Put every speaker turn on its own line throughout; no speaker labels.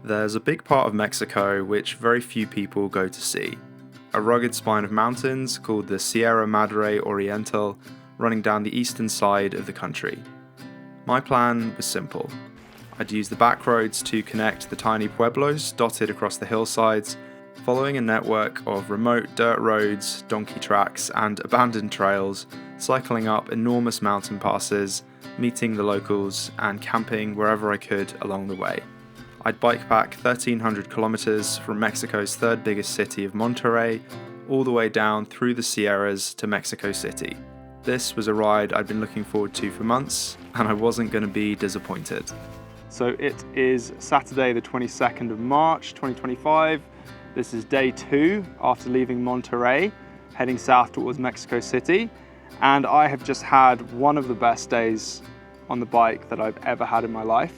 There's a big part of Mexico which very few people go to see. A rugged spine of mountains called the Sierra Madre Oriental running down the eastern side of the country. My plan was simple. I'd use the back roads to connect the tiny pueblos dotted across the hillsides, following a network of remote dirt roads, donkey tracks and abandoned trails, cycling up enormous mountain passes, meeting the locals and camping wherever I could along the way. I'd bike pack 1,300 kilometers from Mexico's third biggest city of Monterrey, all the way down through the Sierras to Mexico City. This was a ride I'd been looking forward to for months, and I wasn't going to be disappointed. So it is Saturday the 22nd of March 2025. This is day 2 after leaving Monterrey, heading south towards Mexico City, and I have just had one of the best days on the bike that I've ever had in my life.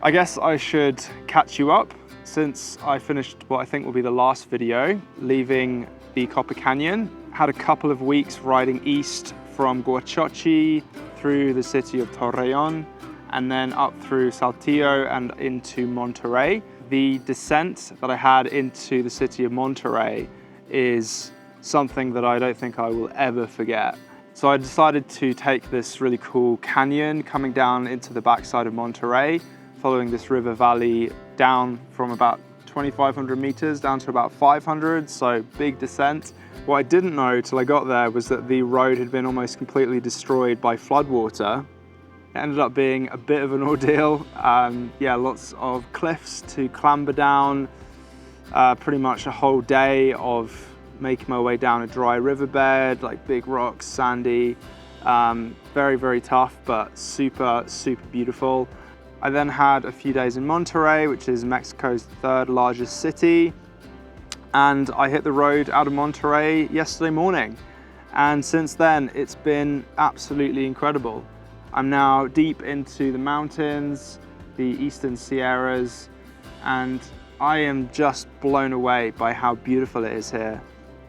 I guess I should catch you up since I finished what I think will be the last video, leaving the Copper Canyon. Had a couple of weeks riding east from Catorce through the city of Torreon and then up through Saltillo and into Monterrey. The descent that I had into the city of Monterrey is something that I don't think I will ever forget. So I decided to take this really cool canyon coming down into the backside of Monterrey, following this river valley down from about 2,500 meters down to about 500, so big descent. What I didn't know till I got there was that the road had been almost completely destroyed by floodwater. It ended up being a bit of an ordeal. Lots of cliffs to clamber down, pretty much a whole day of making my way down a dry riverbed, like big rocks, sandy, very, very tough, but super, super beautiful. I then had a few days in Monterrey, which is Mexico's third largest city. And I hit the road out of Monterrey yesterday morning. And since then, it's been absolutely incredible. I'm now deep into the mountains, the eastern Sierras, and I am just blown away by how beautiful it is here.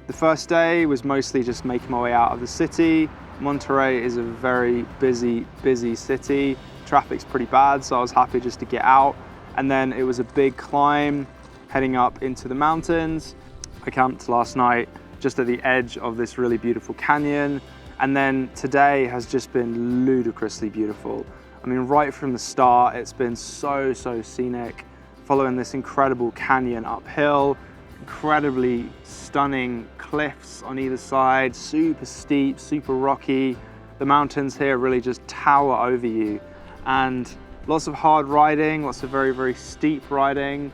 The first day was mostly just making my way out of the city. Monterrey is a very busy city. Traffic's pretty bad, so I was happy just to get out. And then it was a big climb heading up into the mountains. I camped last night just at the edge of this really beautiful canyon. And then today has just been ludicrously beautiful. I mean, right from the start, it's been so scenic, following this incredible canyon uphill, incredibly stunning cliffs on either side, super steep, super rocky. The mountains here really just tower over you. And lots of hard riding, lots of very steep riding,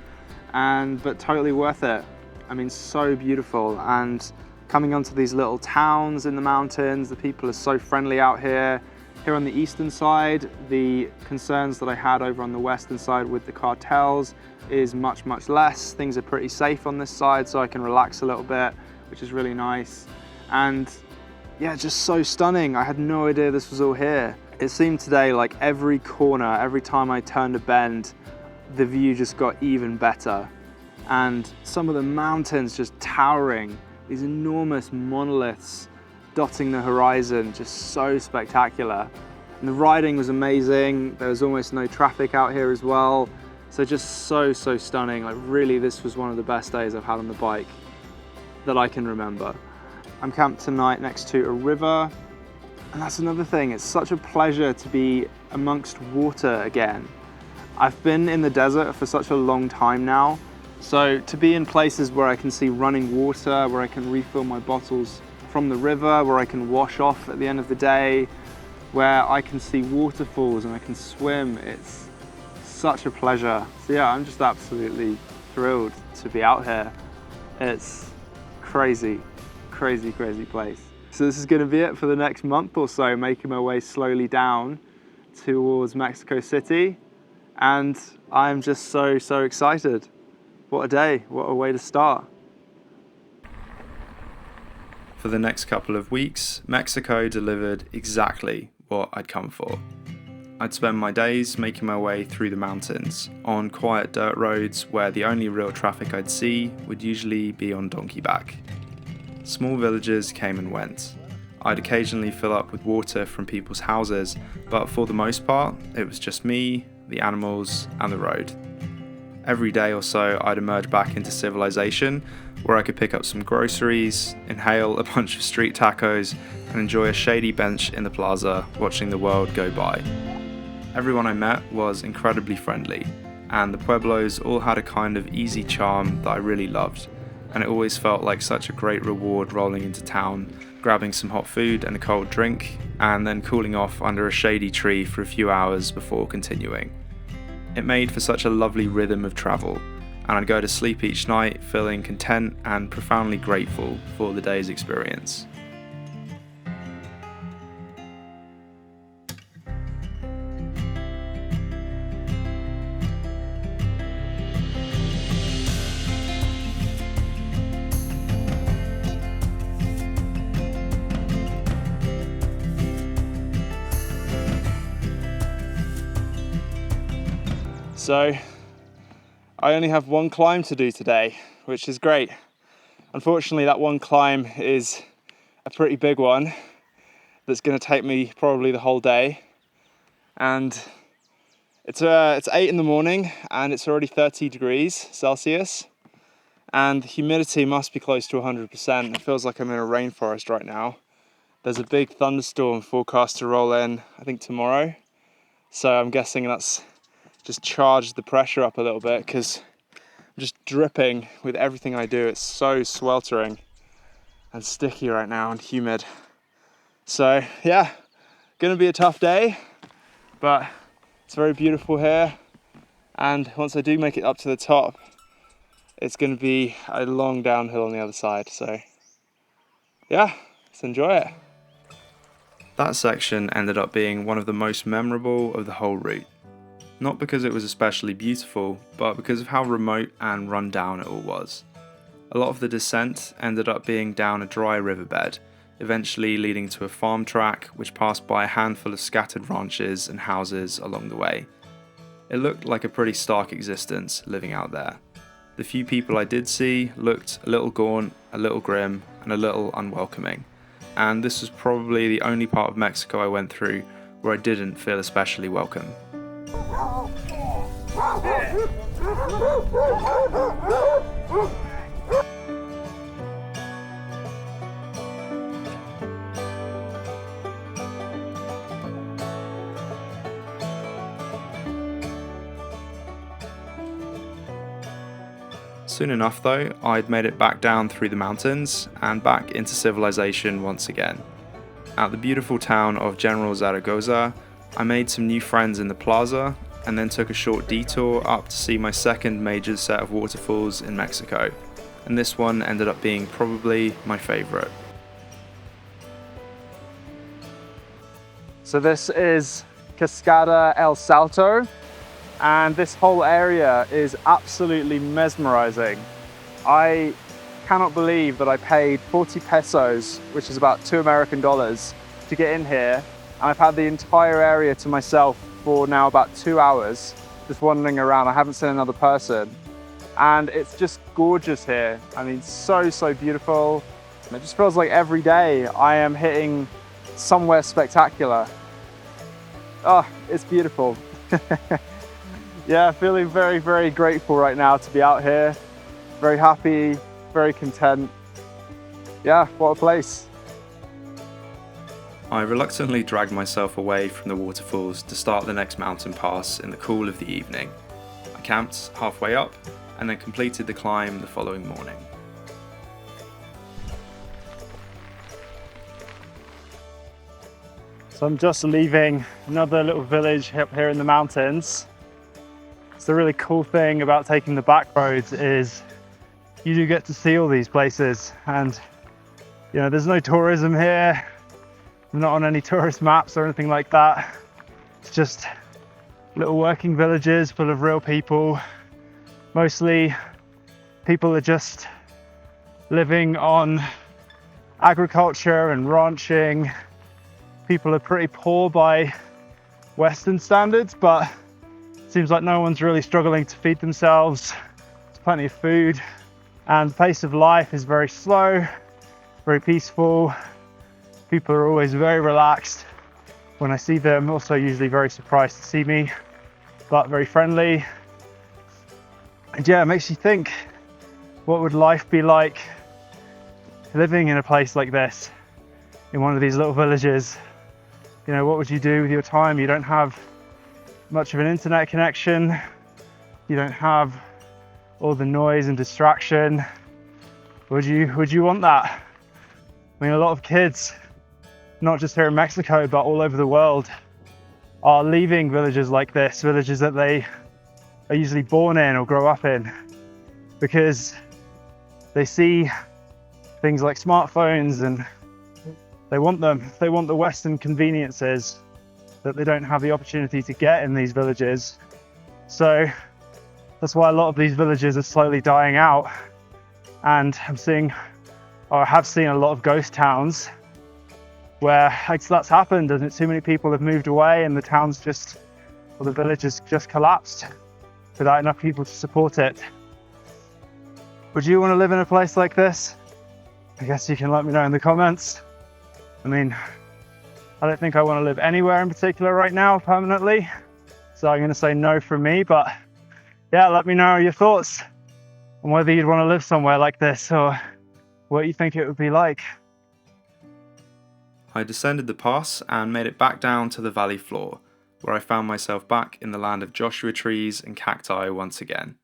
but totally worth it. I mean, so beautiful. And coming onto these little towns in the mountains, the people are so friendly out here. Here on the eastern side, the concerns that I had over on the western side with the cartels is much less. Things are pretty safe on this side, so I can relax a little bit, which is really nice. And yeah, just so stunning. I had no idea this was all here. It seemed today like every corner, every time I turned a bend, the view just got even better. And some of the mountains just towering, these enormous monoliths dotting the horizon, just so spectacular. And the riding was amazing. There was almost no traffic out here as well. So just so stunning. Like really, this was one of the best days I've had on the bike that I can remember. I'm camped tonight next to a river. And that's another thing, it's such a pleasure to be amongst water again. I've been in the desert for such a long time now, so to be in places where I can see running water, where I can refill my bottles from the river, where I can wash off at the end of the day, where I can see waterfalls and I can swim, it's such a pleasure. So yeah, I'm just absolutely thrilled to be out here. It's crazy place. So this is going to be it for the next month or so, making my way slowly down towards Mexico City. And I'm just so excited. What a day, what a way to start. For the next couple of weeks, Mexico delivered exactly what I'd come for. I'd spend my days making my way through the mountains, on quiet dirt roads where the only real traffic I'd see would usually be on donkey back. Small villages came and went. I'd occasionally fill up with water from people's houses, but for the most part, it was just me, the animals, and the road. Every day or so, I'd emerge back into civilization, where I could pick up some groceries, inhale a bunch of street tacos, and enjoy a shady bench in the plaza, watching the world go by. Everyone I met was incredibly friendly, and the pueblos all had a kind of easy charm that I really loved, and it always felt like such a great reward rolling into town, grabbing some hot food and a cold drink, and then cooling off under a shady tree for a few hours before continuing. It made for such a lovely rhythm of travel, and I'd go to sleep each night feeling content and profoundly grateful for the day's experience. So, I only have one climb to do today, which is great. Unfortunately, that one climb is a pretty big one that's going to take me probably the whole day. And it's 8 in the morning and it's already 30 degrees Celsius. And the humidity must be close to 100%. It feels like I'm in a rainforest right now. There's a big thunderstorm forecast to roll in, I think tomorrow. So I'm guessing that's just charged the pressure up a little bit because I'm just dripping with everything I do. It's so sweltering and sticky right now and humid. So yeah, gonna be a tough day, but it's very beautiful here. And once I do make it up to the top, it's gonna be a long downhill on the other side. So yeah, let's enjoy it. That section ended up being one of the most memorable of the whole route. Not because it was especially beautiful, but because of how remote and run down it all was. A lot of the descent ended up being down a dry riverbed, eventually leading to a farm track which passed by a handful of scattered ranches and houses along the way. It looked like a pretty stark existence living out there. The few people I did see looked a little gaunt, a little grim, and a little unwelcoming. And this was probably the only part of Mexico I went through where I didn't feel especially welcome. Soon enough though, I'd made it back down through the mountains and back into civilization once again. At the beautiful town of General Zaragoza, I made some new friends in the plaza and then took a short detour up to see my second major set of waterfalls in Mexico, and this one ended up being probably my favorite. So this is Cascada El Salto, and this whole area is absolutely mesmerizing. I cannot believe that I paid 40 pesos, which is about $2 American, to get in here. And I've had the entire area to myself for now about 2 hours, just wandering around. I haven't seen another person. And it's just gorgeous here. I mean, so beautiful. And it just feels like every day I am hitting somewhere spectacular. Oh, it's beautiful. Yeah, feeling very grateful right now to be out here. Very happy, very content. Yeah, what a place. I reluctantly dragged myself away from the waterfalls to start the next mountain pass in the cool of the evening. I camped halfway up and then completed the climb the following morning. So I'm just leaving another little village up here in the mountains. So the really cool thing about taking the back roads is you do get to see all these places, and you know, there's no tourism here. I'm not on any tourist maps or anything like that. It's just little working villages full of real people. Mostly people are just living on agriculture and ranching. People are pretty poor by Western standards, but it seems like no one's really struggling to feed themselves. There's plenty of food, and the pace of life is very slow, very peaceful. People are always very relaxed. When I see them, also usually very surprised to see me, but very friendly.
And yeah, it makes you think, what would life be like living in a place like this, in one of these little villages? You know, what would you do with your time? You don't have much of an internet connection. You don't have all the noise and distraction. Would you want that? I mean, a lot of kids, not just here in Mexico, but all over the world, are leaving villages like this, villages that they are usually born in or grow up in, because they see things like smartphones and they want them. They want the Western conveniences that they don't have the opportunity to get in these villages. So that's why a lot of these villages are slowly dying out. And have seen a lot of ghost towns where that's happened, and too many people have moved away and the towns just, or the villages just collapsed without enough people to support it. Would you want to live in a place like this? I guess you can let me know in the comments. I mean, I don't think I want to live anywhere in particular right now permanently, so I'm going to say no from me, but yeah, let me know your thoughts on whether you'd want to live somewhere like this or what you think it would be like.
I descended the pass and made it back down to the valley floor, where I found myself back in the land of Joshua trees and cacti once again.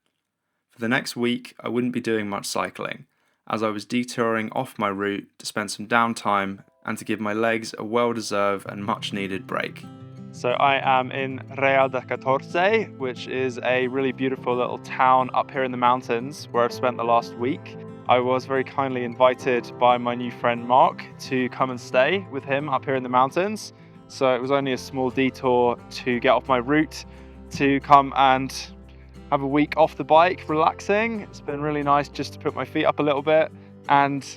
For the next week, I wouldn't be doing much cycling, as I was detouring off my route to spend some downtime and to give my legs a well-deserved and much-needed break. So I am in Real de Catorce, which is a really beautiful little town up here in the mountains where I've spent the last week. I was very kindly invited by my new friend Mark to come and stay with him up here in the mountains. So it was only a small detour to get off my route to come and have a week off the bike, relaxing. It's been really nice just to put my feet up a little bit and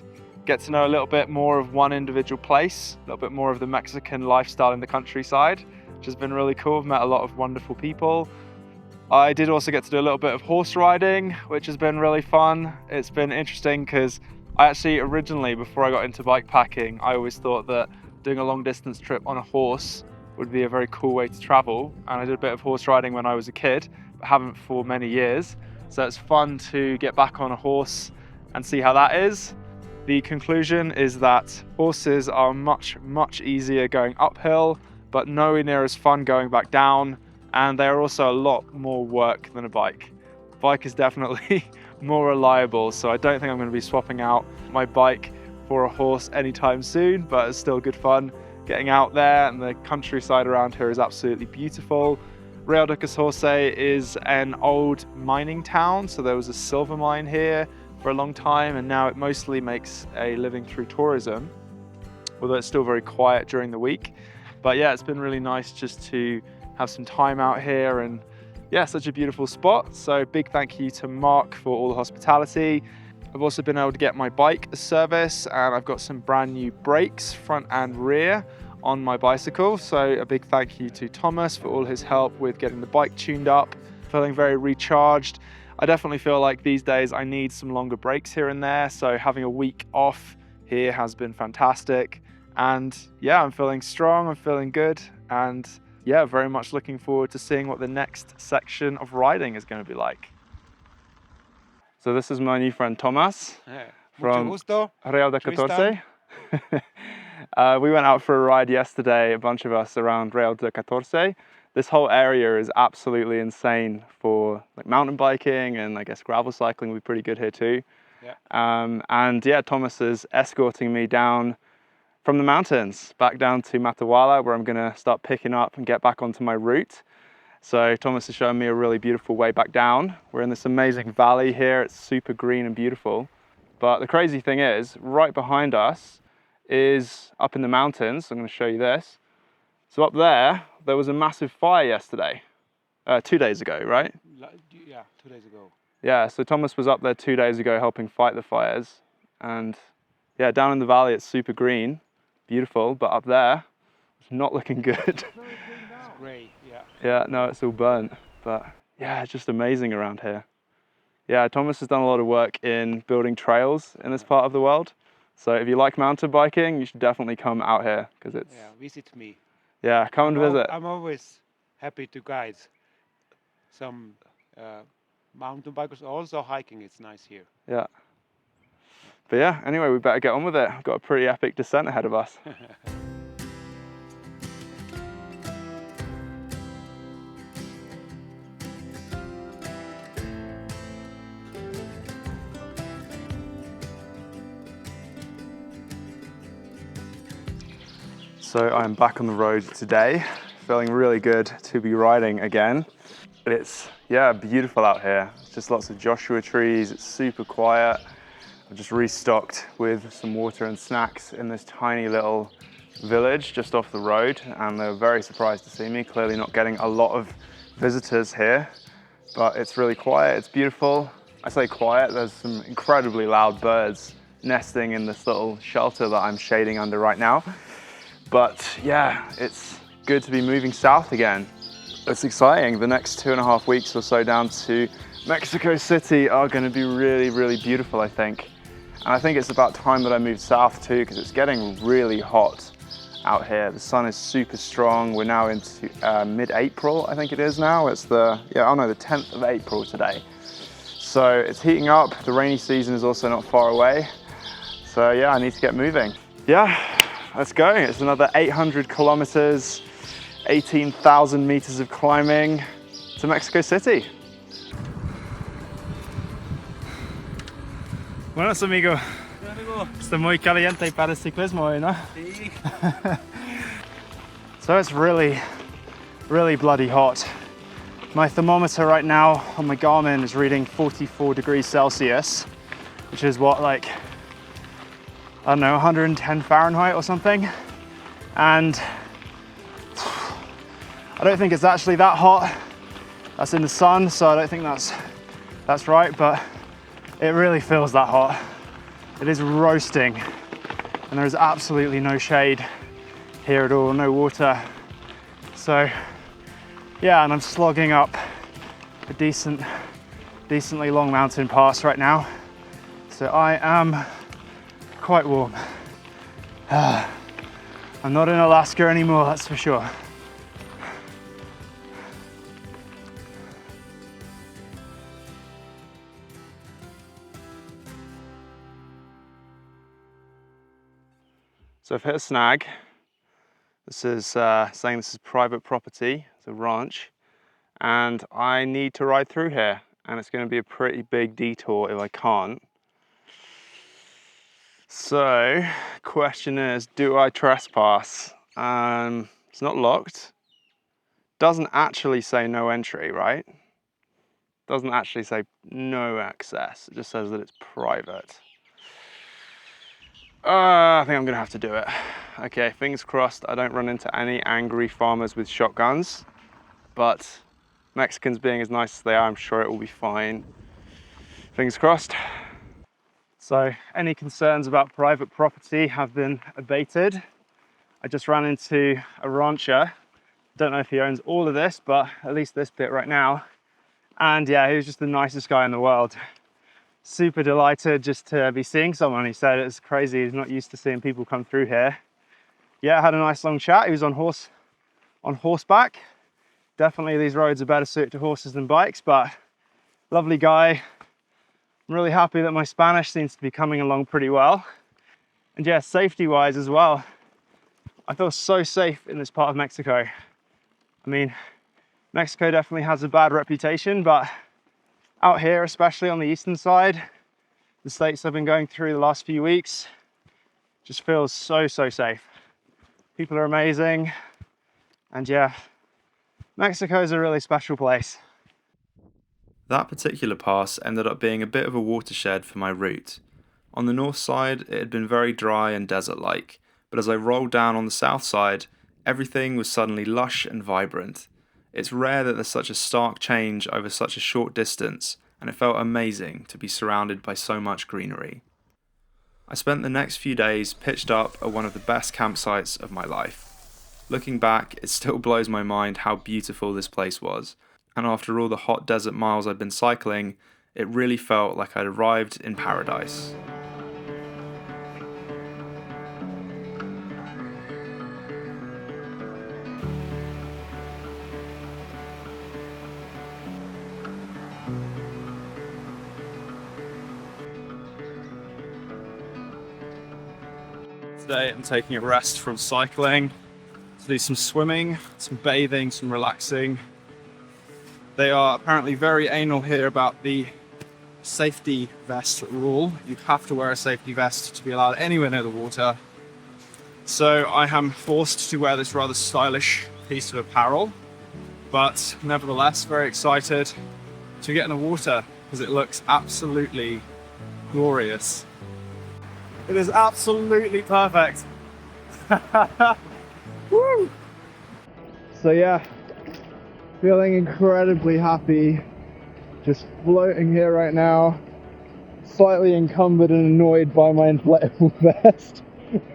get to know a little bit more of one individual place, a little bit more of the Mexican lifestyle in the countryside, which has been really cool. I've met a lot of wonderful people. I did also get to do a little bit of horse riding, which has been really fun. It's been interesting because I actually originally, before I got into bikepacking, I always thought that doing a long distance trip on a horse would be a very cool way to travel. And I did a bit of horse riding when I was a kid, but haven't for many years. So it's fun to get back on a horse and see how that is. The conclusion is that horses are much, much easier going uphill, but nowhere near as fun going back down. And they are also a lot more work than a bike. Bike is definitely more reliable, so I don't think I'm going to be swapping out my bike for a horse anytime soon, but it's still good fun getting out there, and the countryside around here is absolutely beautiful. Real de Catorce is an old mining town, so there was a silver mine here for a long time, and now it mostly makes a living through tourism, although it's still very quiet during the week. But yeah, it's been really nice just to have some time out here, and yeah, such a beautiful spot. So big thank you to Mark for all the hospitality. I've also been able to get my bike a service, and I've got some brand new brakes, front and rear, on my bicycle. So a big thank you to Thomas for all his help with getting the bike tuned up. Feeling very recharged. I definitely feel like these days I need some longer breaks here and there, so having a week off here has been fantastic. And yeah, I'm feeling strong, I'm feeling good, and yeah, very much looking forward to seeing what the next section of riding is going to be like. So this is my new friend Thomas from Real de Catorce. We went out for a ride yesterday, a bunch of us, around Real de Catorce. This whole area is absolutely insane for like mountain biking, and I guess gravel cycling would be pretty good here too. Yeah. And yeah, Thomas is escorting me down from the mountains back down to Matehuala, where I'm gonna start picking up and get back onto my route. So Thomas is showing me a really beautiful way back down. We're in this amazing valley here. It's super green and beautiful. But the crazy thing is, right behind us is up in the mountains. I'm gonna show you this. So up there was a massive fire yesterday, 2 days ago, right?
Yeah, 2 days ago.
Yeah, so Thomas was up there 2 days ago helping fight the fires. And yeah, down in the valley, it's super green. Beautiful, but up there, it's not looking good.
It's grey, yeah.
Yeah, no, it's all burnt, but yeah, it's just amazing around here. Yeah, Thomas has done a lot of work in building trails in this part of the world. So if you like mountain biking, you should definitely come out here, because it's...
Yeah, visit me.
Yeah, come and visit.
I'm always happy to guide some Mountain bikers also hiking. It's nice here.
Yeah. But yeah, anyway, we better get on with it. We've got a pretty epic descent ahead of us. So I'm back on the road today, feeling really good to be riding again. It's, yeah, beautiful out here. It's just lots of Joshua trees, it's super quiet. I've just restocked with some water and snacks in this tiny little village just off the road, and they were very surprised to see me. Clearly not getting a lot of visitors here, but it's really quiet, it's beautiful. I say quiet, there's some incredibly loud birds nesting in this little shelter that I'm shading under right now. But yeah, it's good to be moving south again. It's exciting. The next 2.5 weeks or so down to Mexico City are going to be really, really beautiful, I think. And I think it's about time that I moved south too, because it's getting really hot out here. The sun is super strong. We're now into mid-April, I think it is now. It's the 10th of April today. So it's heating up. The rainy season is also not far away. So yeah, I need to get moving. Yeah, let's go. It's another 800 kilometers, 18,000 meters of climbing to Mexico City.
Buenos amigo. Está muy caliente para el ciclismo hoy, ¿no?
Sí.
So it's really, really bloody hot. My thermometer right now on my Garmin is reading 44 degrees Celsius, which is what, like, I don't know, 110 Fahrenheit or something. And I don't think it's actually that hot. That's in the sun, so I don't think that's right, but it really feels that hot. It is roasting, and there is absolutely no shade here at all, no water. So yeah, and I'm slogging up a decently long mountain pass right now. So I am quite warm. I'm not in Alaska anymore, that's for sure.
So I've hit a snag. This is saying this is private property, it's a ranch, and I need to ride through here, and it's going to be a pretty big detour if I can't. So, question is, do I trespass? It's not locked. Doesn't actually say no entry, right? Doesn't actually say no access. It just says that it's private. I think I'm gonna have to do it. Okay, fingers crossed I don't run into any angry farmers with shotguns, but Mexicans being as nice as they are, I'm sure it will be fine. Fingers crossed.
So any concerns about private property have been abated. I just ran into a rancher. Don't know if he owns all of this, but at least this bit right now. And yeah, he was just the nicest guy in the world. Super delighted just to be seeing someone. He said it's crazy, he's not used to seeing people come through here. Yeah, I had a nice long chat. He was on horseback. Definitely these roads are better suited to horses than bikes, but lovely guy. I'm really happy that my Spanish seems to be coming along pretty well. And yeah, safety wise as well, I feel so safe in this part of Mexico. I mean, Mexico definitely has a bad reputation, but out here, especially on the eastern side, the states I've been going through the last few weeks, just feels so safe. People are amazing, and yeah, Mexico is a really special place.
That particular pass ended up being a bit of a watershed for my route. On the north side, it had been very dry and desert-like, but as I rolled down on the south side, everything was suddenly lush and vibrant. It's rare that there's such a stark change over such a short distance, and it felt amazing to be surrounded by so much greenery. I spent the next few days pitched up at one of the best campsites of my life. Looking back, it still blows my mind how beautiful this place was, and after all the hot desert miles I'd been cycling, it really felt like I'd arrived in paradise.
Today I'm taking a rest from cycling to do some swimming, some bathing, some relaxing. They are apparently very anal here about the safety vest rule. You have to wear a safety vest to be allowed anywhere near the water. So I am forced to wear this rather stylish piece of apparel, but nevertheless very excited to get in the water because it looks absolutely glorious. It is absolutely perfect. Woo! So yeah, feeling incredibly happy, just floating here right now, slightly encumbered and annoyed by my inflatable vest,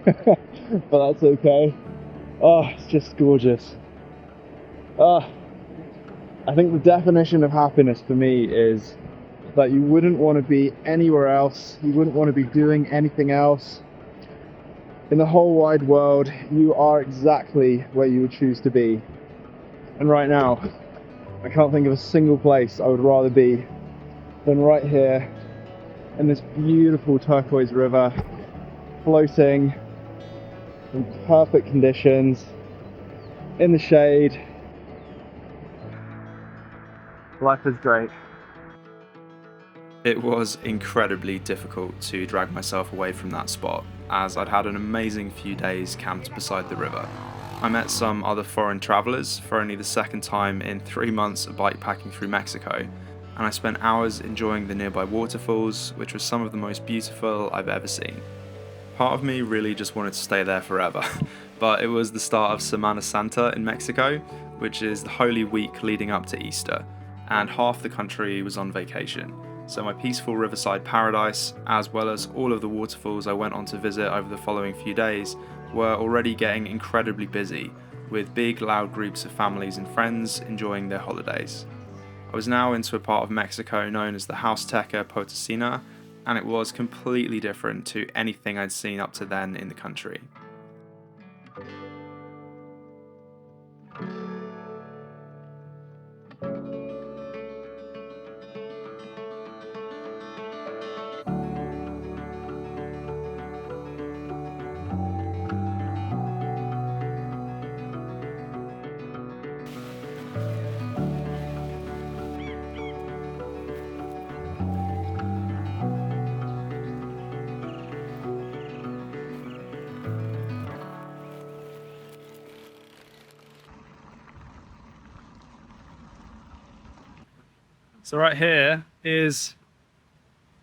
but that's okay. Oh, it's just gorgeous. I think the definition of happiness for me is that you wouldn't want to be anywhere else, you wouldn't want to be doing anything else. In the whole wide world, you are exactly where you would choose to be. And right now, I can't think of a single place I would rather be than right here in this beautiful turquoise river, floating in perfect conditions, in the shade. Life is great.
It was incredibly difficult to drag myself away from that spot, as I'd had an amazing few days camped beside the river. I met some other foreign travellers for only the second time in 3 months of bikepacking through Mexico, and I spent hours enjoying the nearby waterfalls, which was some of the most beautiful I've ever seen. Part of me really just wanted to stay there forever, but it was the start of Semana Santa in Mexico, which is the Holy Week leading up to Easter, and half the country was on vacation. So my peaceful riverside paradise, as well as all of the waterfalls I went on to visit over the following few days, were already getting incredibly busy, with big loud groups of families and friends enjoying their holidays. I was now into a part of Mexico known as the Huasteca Potosina, and it was completely different to anything I'd seen up to then in the country.
So right here is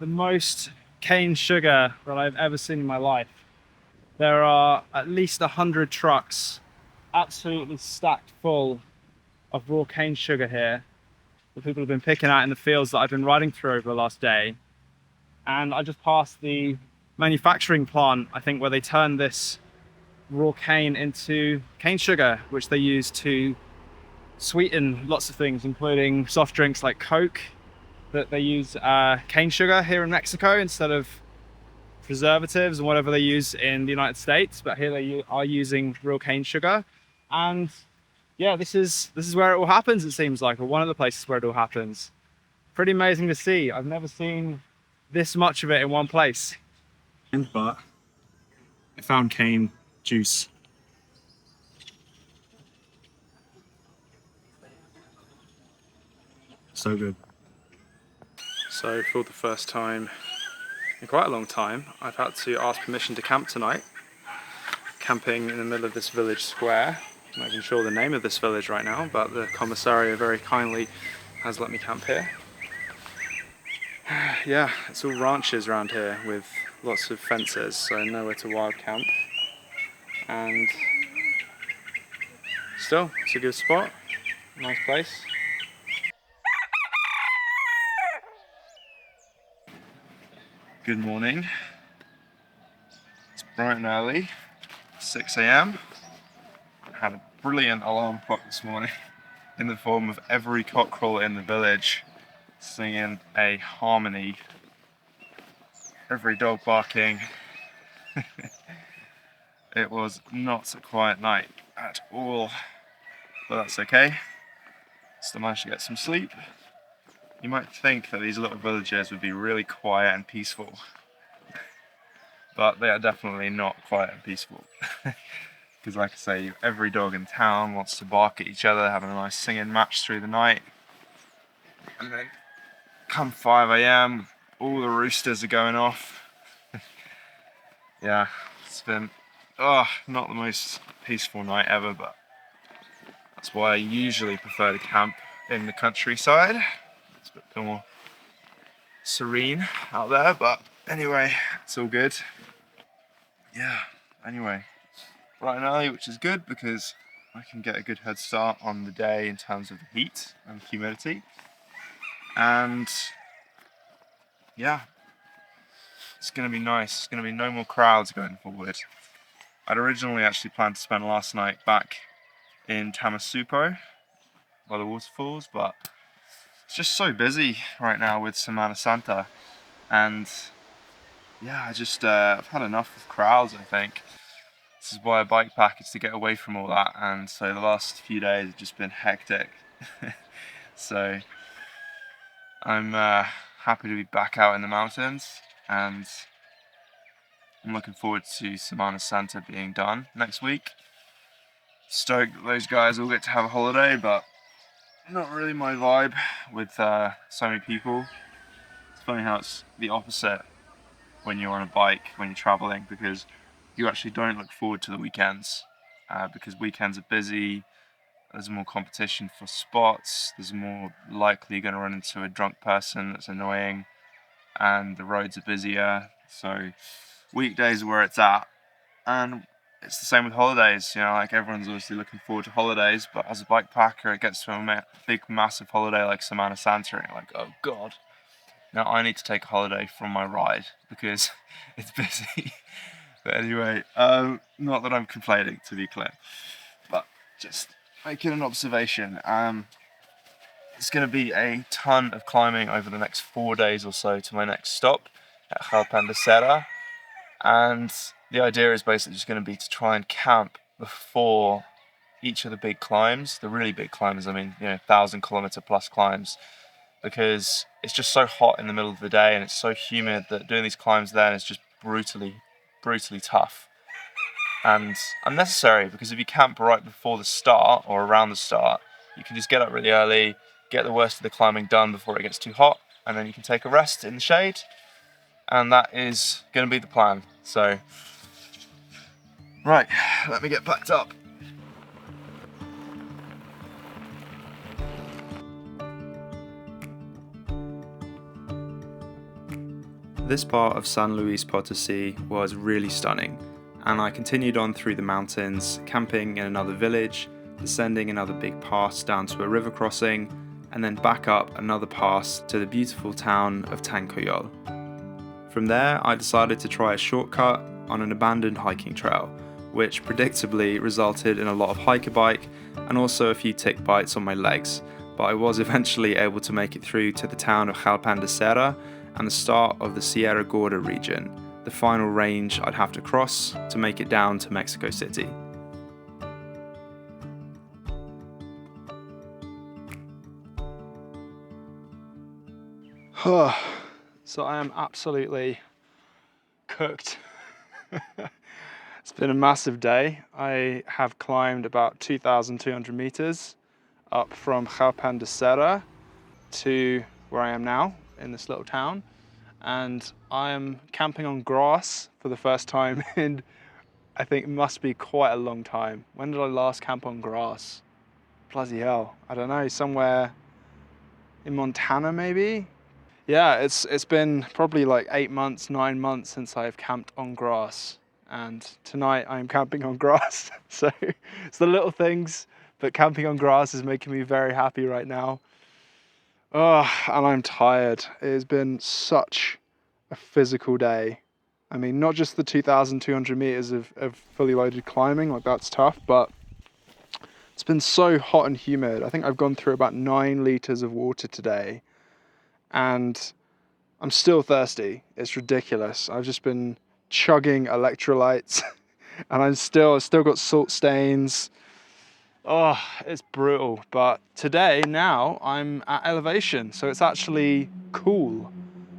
the most cane sugar that I've ever seen in my life. There are at least 100 trucks absolutely stacked full of raw cane sugar here that people have been picking out in the fields that I've been riding through over the last day. And I just passed the manufacturing plant, I think, where they turn this raw cane into cane sugar, which they use to sweeten lots of things, including soft drinks like Coke, that they use cane sugar here in Mexico instead of preservatives and whatever they use in the United States, but here they are using real cane sugar. And yeah, this is where it all happens, it seems like, or one of the places where it all happens. Pretty amazing to see. I've never seen this much of it in one place. But I found cane juice. So good. So for the first time in quite a long time, I've had to ask permission to camp tonight. Camping in the middle of this village square. I'm not even sure the name of this village right now, but the commissariat very kindly has let me camp here. Yeah, it's all ranches around here with lots of fences, so nowhere to wild camp. And still, it's a good spot, nice place. Good morning. It's bright and early, 6 a.m. I had a brilliant alarm clock this morning in the form of every cockerel in the village singing a harmony, every dog barking. It was not a quiet night at all, but that's okay. Still managed to get some sleep. You might think that these little villages would be really quiet and peaceful,
but they are definitely not quiet and peaceful. Because like I say, every dog in town wants to bark at each other, having a nice singing match through the night. And then come 5 AM, all the roosters are going off. Yeah, it's been not the most peaceful night ever, but that's why I usually prefer to camp in the countryside. It's a bit more serene out there, but anyway, it's all good. Yeah, anyway, bright and early, which is good because I can get a good head start on the day in terms of the heat and humidity. And yeah, it's going to be nice. It's going to be no more crowds going forward. I'd originally actually planned to spend last night back in Tamasupo by the waterfalls, but it's just so busy right now with Semana Santa. And yeah, I've had enough of crowds, I think. This is why I bike pack, is to get away from all that. And so the last few days have just been hectic. So I'm happy to be back out in the mountains, and I'm looking forward to Semana Santa being done next week. Stoked that those guys all get to have a holiday, but not really my vibe with so many people. It's funny how it's the opposite when you're on a bike, when you're traveling, because you actually don't look forward to the weekends, because weekends are busy. There's more competition for spots. There's more likely you're going to run into a drunk person that's annoying, and the roads are busier. So weekdays are where it's at, and it's the same with holidays. You know, like everyone's obviously looking forward to holidays, but as a bike packer, it gets to a big, massive holiday like Semana Santa, and you're like, oh god, now I need to take a holiday from my ride because it's busy. But anyway, not that I'm complaining, to be clear, but just making an observation. It's going to be a ton of climbing over the next 4 days or so to my next stop at Jalpan de Serra, and the idea is basically just going to be to try and camp before each of the big climbs, the really big climbs, I mean, 1,000-kilometer plus climbs, because it's just so hot in the middle of the day and it's so humid that doing these climbs then is just brutally tough and unnecessary, because if you camp right before the start or around the start, you can just get up really early, get the worst of the climbing done before it gets too hot, and then you can take a rest in the shade, and that is going to be the plan. So, right, let me get packed up. This part of San Luis Potosí was really stunning, and I continued on through the mountains, camping in another village, descending another big pass down to a river crossing, and then back up another pass to the beautiful town of Tancoyol. From there, I decided to try a shortcut on an abandoned hiking trail, which predictably resulted in a lot of hiker bike and also a few tick bites on my legs, but I was eventually able to make it through to the town of Jalpan de Serra and the start of the Sierra Gorda region, the final range I'd have to cross to make it down to Mexico City. So I am absolutely cooked. It's been a massive day. I have climbed about 2,200 meters up from Jalpan de Serra to where I am now in this little town, and I am camping on grass for the first time in, I think it must be quite a long time. When did I last camp on grass? Bloody hell, I don't know, somewhere in Montana maybe? Yeah, it's been probably like 8 months, 9 months since I've camped on grass, and tonight I'm camping on grass. So it's the little things, but camping on grass is making me very happy right now. Oh, and I'm tired. It has been such a physical day. I mean, not just the 2,200 meters of fully loaded climbing, like that's tough, but it's been so hot and humid. I think I've gone through about 9 liters of water today, and I'm still thirsty. It's ridiculous. I've just been chugging electrolytes and I've still got salt stains. Oh, it's brutal. But today, now, I'm at elevation, so it's actually cool.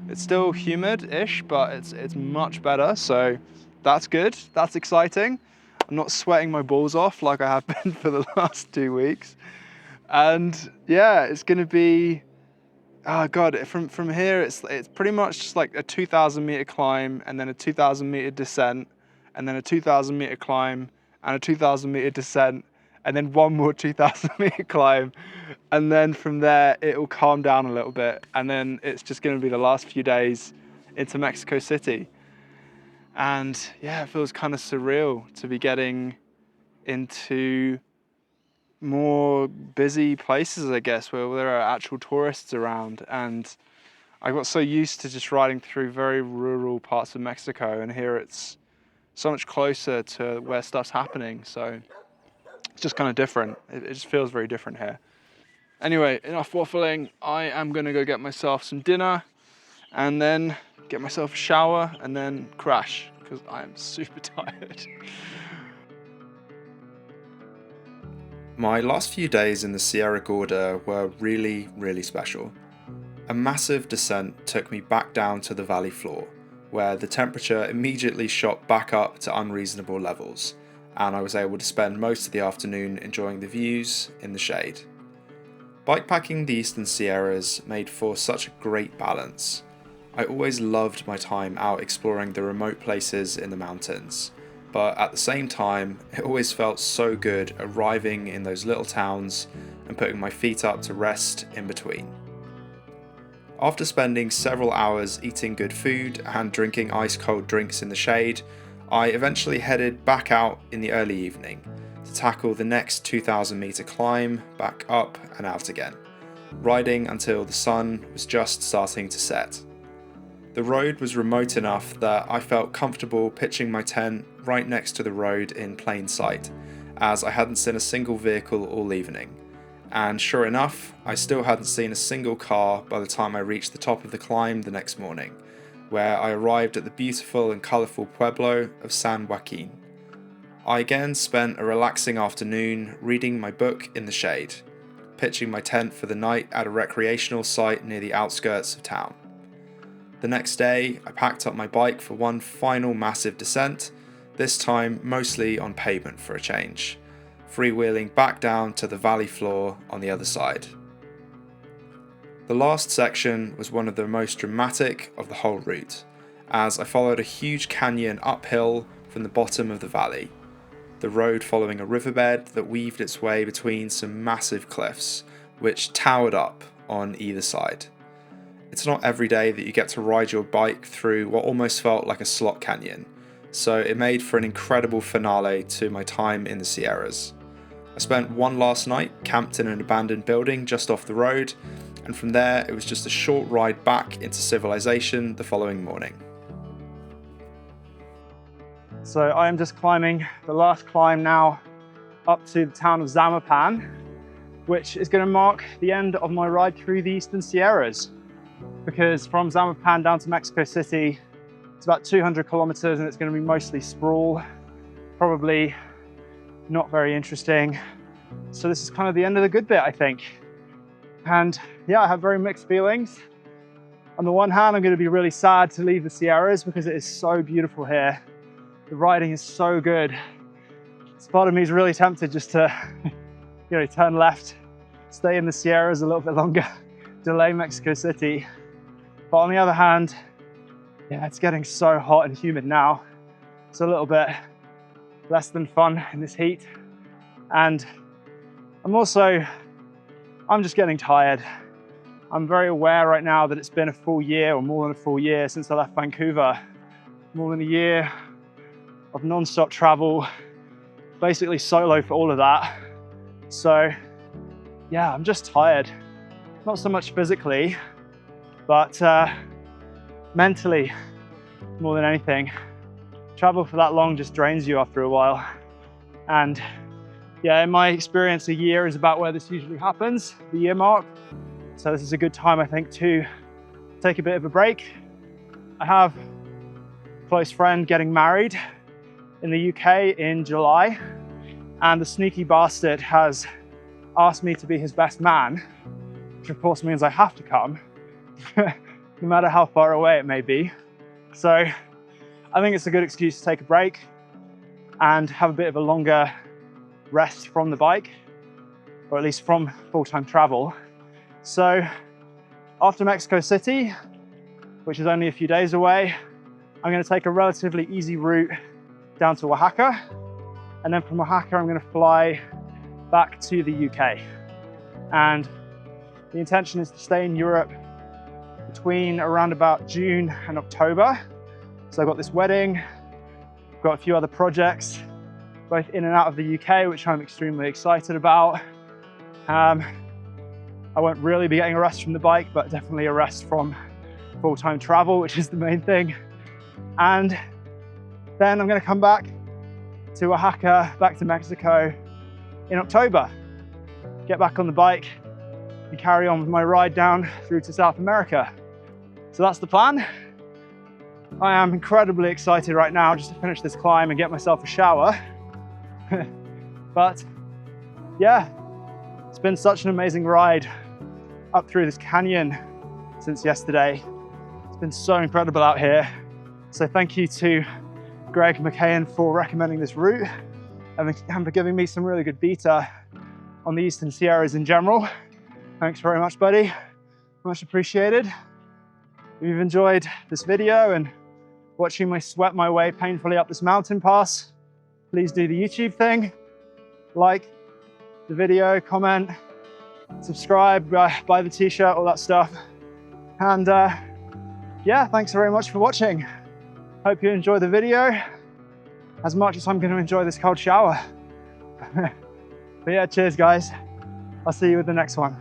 It's still humid-ish, but it's much better, so that's good. That's exciting. I'm not sweating my balls off like I have been for the last 2 weeks. And yeah, it's gonna be, oh God, from here, it's pretty much just like a 2,000 meter climb and then a 2,000 meter descent and then a 2,000 meter climb and a 2,000 meter descent and then one more 2,000 meter climb. And then from there, it will calm down a little bit. And then it's just gonna be the last few days into Mexico City. And yeah, it feels kind of surreal to be getting into more busy places, I guess, where there are actual tourists around. And I got so used to just riding through very rural parts of Mexico, and here it's so much closer to where stuff's happening. So it's just kind of different. It just feels very different here. Anyway, enough waffling. I am gonna go get myself some dinner and then get myself a shower and then crash because I am super tired. My last few days in the Sierra Gorda were really, really special. A massive descent took me back down to the valley floor, where the temperature immediately shot back up to unreasonable levels, and I was able to spend most of the afternoon enjoying the views in the shade. Bikepacking the Eastern Sierras made for such a great balance. I always loved my time out exploring the remote places in the mountains, but at the same time, it always felt so good arriving in those little towns and putting my feet up to rest in between. After spending several hours eating good food and drinking ice-cold drinks in the shade, I eventually headed back out in the early evening to tackle the next 2,000 meter climb back up and out again, riding until the sun was just starting to set. The road was remote enough that I felt comfortable pitching my tent right next to the road in plain sight, as I hadn't seen a single vehicle all evening. And sure enough, I still hadn't seen a single car by the time I reached the top of the climb the next morning, where I arrived at the beautiful and colourful pueblo of San Joaquin. I again spent a relaxing afternoon reading my book in the shade, pitching my tent for the night at a recreational site near the outskirts of town. The next day, I packed up my bike for one final massive descent, this time mostly on pavement for a change, freewheeling back down to the valley floor on the other side. The last section was one of the most dramatic of the whole route, as I followed a huge canyon uphill from the bottom of the valley, the road following a riverbed that weaved its way between some massive cliffs, which towered up on either side. It's not every day that you get to ride your bike through what almost felt like a slot canyon, so it made for an incredible finale to my time in the Sierras. I spent one last night camped in an abandoned building just off the road, and from there it was just a short ride back into civilization the following morning.
So I am just climbing the last climb now up to the town of Zamopan, which is going to mark the end of my ride through the Eastern Sierras. Because from Zamopan down to Mexico City, it's about 200 kilometers and it's going to be mostly sprawl, probably not very interesting. So this is kind of the end of the good bit, I think. And yeah, I have very mixed feelings. On the one hand, I'm going to be really sad to leave the Sierras because it is so beautiful here. The riding is so good. So part of me is really tempted just to, turn left, stay in the Sierras a little bit longer, delay Mexico City. But on the other hand, yeah, it's getting so hot and humid now. It's a little bit less than fun in this heat. And I'm just getting tired. I'm very aware right now that it's been a full year or more than a full year since I left Vancouver. More than a year of non-stop travel, basically solo for all of that. So yeah, I'm just tired. Not so much physically, but mentally more than anything. Travel for that long just drains you after a while. And yeah, in my experience, a year is about where this usually happens, the year mark. So this is a good time, I think, to take a bit of a break. I have a close friend getting married in the UK in July, and the sneaky bastard has asked me to be his best man, which of course means I have to come. no matter how far away it may be. So I think it's a good excuse to take a break and have a bit of a longer rest from the bike, or at least from full-time travel. So after Mexico City, which is only a few days away, I'm going to take a relatively easy route down to Oaxaca. And then from Oaxaca, I'm going to fly back to the UK. And the intention is to stay in Europe between around about June and October. So I've got this wedding, I've got a few other projects, both in and out of the UK, which I'm extremely excited about. I won't really be getting a rest from the bike, but definitely a rest from full-time travel, which is the main thing. And then I'm going to come back to Oaxaca, back to Mexico in October, get back on the bike and carry on with my ride down through to South America. So that's the plan. I am incredibly excited right now just to finish this climb and get myself a shower. But yeah, it's been such an amazing ride up through this canyon since yesterday. It's been so incredible out here. So thank you to Greg McKayen for recommending this route and for giving me some really good beta on the Eastern Sierras in general. Thanks very much, buddy. Much appreciated. If you've enjoyed this video and watching me sweat my way painfully up this mountain pass, please do the YouTube thing. Like the video, comment, subscribe, buy the t-shirt, all that stuff. And yeah, thanks very much for watching. Hope you enjoy the video as much as I'm going to enjoy this cold shower. But yeah, cheers guys. I'll see you with the next one.